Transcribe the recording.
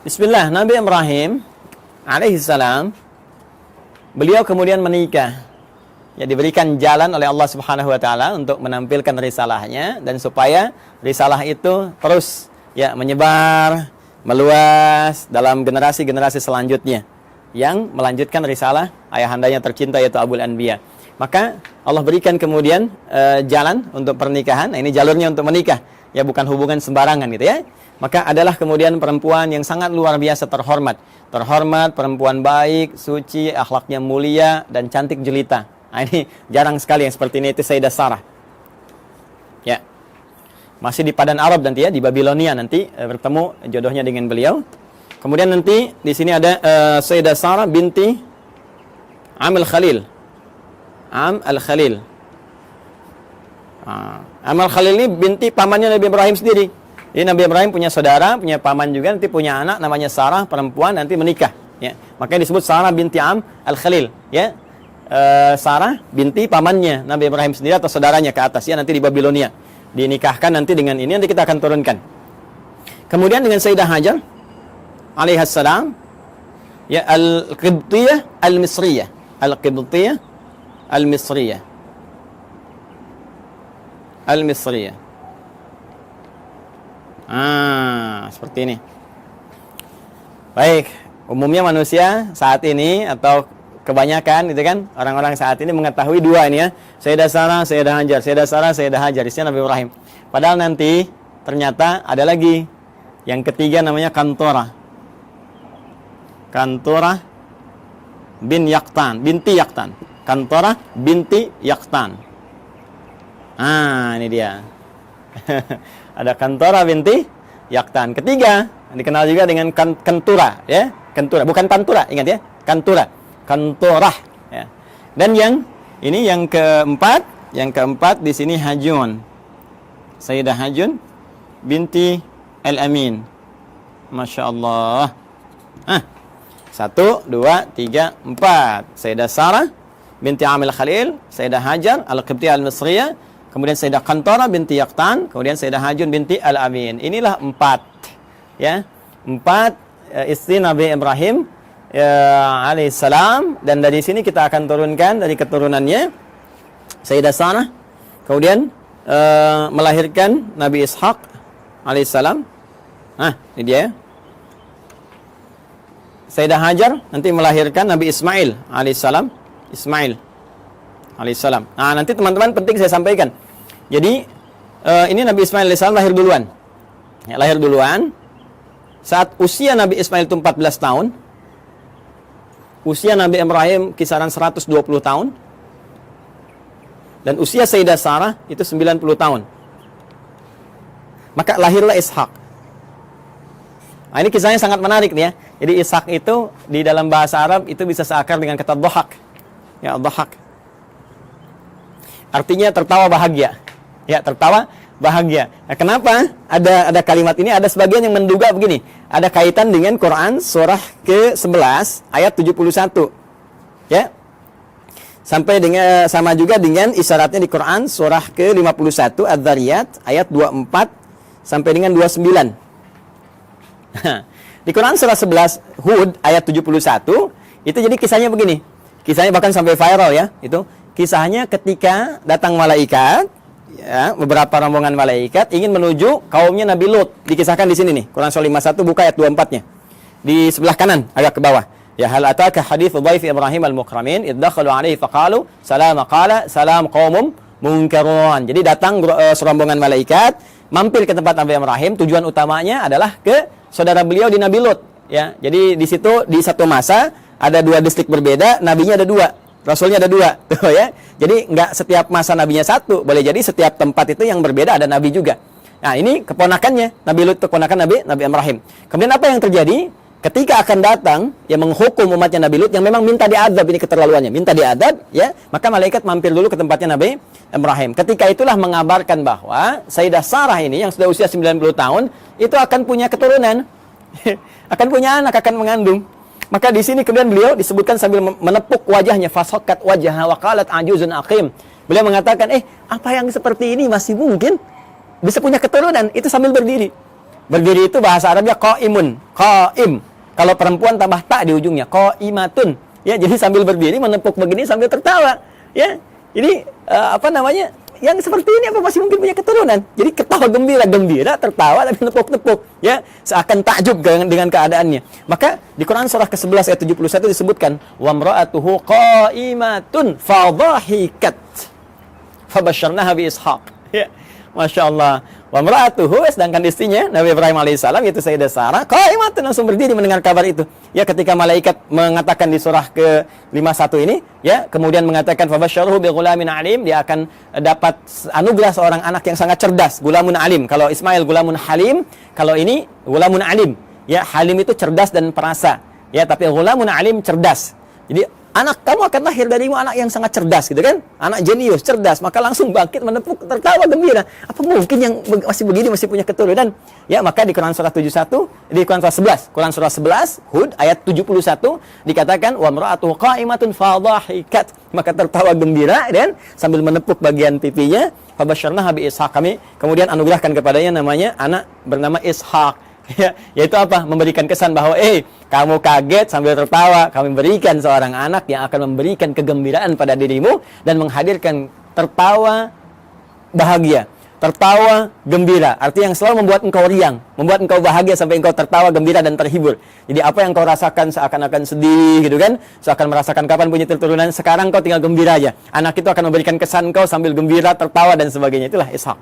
Bismillah, Nabi Ibrahim alaihissalam, beliau kemudian menikah. Ya, diberikan jalan oleh Allah Subhanahu wa taala untuk menampilkan risalahnya dan supaya risalah itu terus ya menyebar, meluas dalam generasi-generasi selanjutnya yang melanjutkan risalah ayahandanya tercinta yaitu Abul Anbiya. Maka Allah berikan kemudian jalan untuk pernikahan. Nah, ini jalurnya untuk menikah. Ya, bukan hubungan sembarangan gitu ya. Maka adalah kemudian perempuan yang sangat luar biasa terhormat. Terhormat, perempuan baik, suci, akhlaknya mulia dan cantik jelita. Nah, ini jarang sekali yang seperti ini, itu Sayyidah Sarah. Ya. Masih di Padan Arab nanti ya, di Babilonia nanti bertemu jodohnya dengan beliau. Kemudian nanti di sini ada Sayyidah Sarah binti Am al-Khalil. Am al-Khalil. Am al-Khalil ini binti pamannya Nabi Ibrahim sendiri. Jadi Nabi Ibrahim punya saudara, punya paman juga, nanti punya anak namanya Sarah, perempuan, nanti menikah. Ya. Makanya disebut Sarah binti Am al-Khalil. Ya. Sarah binti pamannya Nabi Ibrahim sendiri atau saudaranya ke atas ya, nanti di Babilonia. Dinikahkan nanti dengan ini, nanti kita akan turunkan. Kemudian dengan Sayyidah Hajar alaihassalam, ya, al-Qibtiyah al-Misriyah. Al-Qibtiyah al-Misriyah. Al-Misriyah. Seperti ini. Baik, umumnya manusia saat ini atau kebanyakan itu kan orang-orang saat ini mengetahui dua ini ya, Sayyidah Sarah, Sayyidah Hajar, Sayyidah Sarah, Sayyidah Hajar, isinya Nabi Ibrahim. Padahal nanti ternyata ada lagi yang ketiga namanya Kantora. Kantora bin Yaqtan, binti Yaqtan. Kantora binti Yaqtan. Ini dia. Ada Kantora binti Yaqtan. Ketiga dikenal juga dengan Kantura ya, Kantura, bukan Pantura, ingat ya, Kantura. Kantorah ya. Dan yang ini yang keempat di sini Hajun. Sayyidah Hajun binti Al-Amin. Masya Allah. 1, 2, 3, 4. Sayyidah Sarah binti Amil Khalil, Sayyidah Hajar Al-Qibtiyah Al-Misriyah, kemudian Sayyidah Kantorah binti Yaqtan, kemudian Sayyidah Hajun binti Al-Amin. Inilah 4 ya. 4 istri Nabi Ibrahim alaihissalam, dan dari sini kita akan turunkan dari keturunannya Sayyidah Sarah kemudian melahirkan Nabi Ishaq alaihissalam. Ini dia. Sayyidah Hajar nanti melahirkan Nabi Ismail alaihissalam. Ismail alaihissalam. Nanti teman-teman penting saya sampaikan. Jadi ini Nabi Ismail alaihissalam lahir duluan. Ya, lahir duluan. Saat usia Nabi Ismail itu 14 tahun. Usia Nabi Ibrahim kisaran 120 tahun. Dan usia Sayyidah Sarah itu 90 tahun. Maka lahirlah Ishak. Ini kisahnya sangat menarik nih ya. Jadi Ishak itu di dalam bahasa Arab itu bisa seakar dengan kata dhahak. Ya, dhahak. Artinya tertawa bahagia. Ya, tertawa bahagia. Nah, kenapa ada kalimat ini? Ada sebagian yang menduga begini. Ada kaitan dengan Quran surah ke-11 ayat 71. Ya. Sampai dengan sama juga dengan isyaratnya di Quran surah ke-51 Adz-Dzariyat ayat 24 sampai dengan 29. Di Quran surah 11 Hud ayat 71 itu jadi kisahnya begini. Kisahnya bahkan sampai viral ya. Itu kisahnya ketika datang malaikat, ya, beberapa rombongan malaikat ingin menuju kaumnya Nabi Lut. Dikisahkan di sini nih. Quran surah 51 buka ayat 24-nya. Di sebelah kanan agak ke bawah. Ya, hal ataka haditsu dhaif Ibrahim al-mukramin id dakhalu alaihi faqalu salama qala salam qaumum munkarun. Jadi datang serombongan malaikat mampir ke tempat Nabi Ibrahim, tujuan utamanya adalah ke saudara beliau di Nabi Lut, ya. Jadi di situ di satu masa ada 2 distrik berbeda, nabinya ada 2, rasulnya ada 2, tuh ya. Jadi nggak setiap masa nabinya satu, boleh jadi setiap tempat itu yang berbeda ada nabi juga. Nah, ini keponakannya, Nabi Lut keponakan Nabi Ibrahim. Kemudian apa yang terjadi? Ketika akan datang yang menghukum umatnya Nabi Lut yang memang minta diadab, ini keterlaluannya, minta diadab, ya, maka malaikat mampir dulu ke tempatnya Nabi Ibrahim. Ketika itulah mengabarkan bahwa Sayyidah Sarah ini yang sudah usia 90 tahun itu akan punya keturunan, akan punya anak, akan mengandung. Maka di sini kemudian beliau disebutkan sambil menepuk wajahnya, fasaqat wajhaha wa qalat ajuzun aqim. Beliau mengatakan, apa yang seperti ini masih mungkin bisa punya keturunan? Itu sambil berdiri. Berdiri itu bahasa Arabnya qaimun, qaim. Kalau perempuan tambah tak di ujungnya, qaimatun. Ya, jadi sambil berdiri menepuk begini sambil tertawa. Ya, ini apa namanya? Yang seperti ini apa masih mungkin punya keturunan? Jadi ketawa gembira, tertawa tapi nepuk-nepuk, ya, seakan takjub dengan keadaannya. Maka di Quran surah ke-11 ayat 71 disebutkan, wa imra'atuhu qa'imatun fadhahikat fabasyarnaha bi Ishaq. Ya, Masya Allah. Wa imra'atuhu, sedangkan istrinya Nabi Ibrahim alaihissalam yaitu Sayyidah Sarah, qa'imatun, langsung berdiri mendengar kabar itu. Ya, ketika malaikat mengatakan di surah ke-51 ini, ya, kemudian mengatakan fabasyarhu bi ghulamin alim, dia akan dapat anugerah seorang anak yang sangat cerdas, gulamun alim. Kalau Ismail gulamun halim, kalau ini gulamun alim. Ya, halim itu cerdas dan perasa. Ya, tapi gulamun alim cerdas. Jadi anak kamu akan lahir darimu anak yang sangat cerdas, gitu kan? Anak jenius, cerdas, maka langsung bangkit menepuk, tertawa gembira. Apa mungkin yang masih begini masih punya keturunan? Ya, maka di Quran surah 71, di Quran surah 11, Quran surah 11 Hud ayat 71 dikatakan wa imra'atuhu qa'imatun fadhahikat, maka tertawa gembira dan sambil menepuk bagian pipinya, fabasyarnaha bi Ishaq, kami kemudian anugerahkan kepadanya namanya anak bernama Ishaq. Ya, yaitu apa? Memberikan kesan bahwa kamu kaget sambil tertawa, kami berikan seorang anak yang akan memberikan kegembiraan pada dirimu dan menghadirkan tertawa bahagia, tertawa gembira. Artinya yang selalu membuat engkau riang, membuat engkau bahagia sampai engkau tertawa gembira dan terhibur. Jadi apa yang kau rasakan seakan-akan sedih, gitu kan? Seakan merasakan kapan punya keturunan, sekarang kau tinggal gembira aja. Anak itu akan memberikan kesan kau sambil gembira, tertawa dan sebagainya. Itulah Ishaq.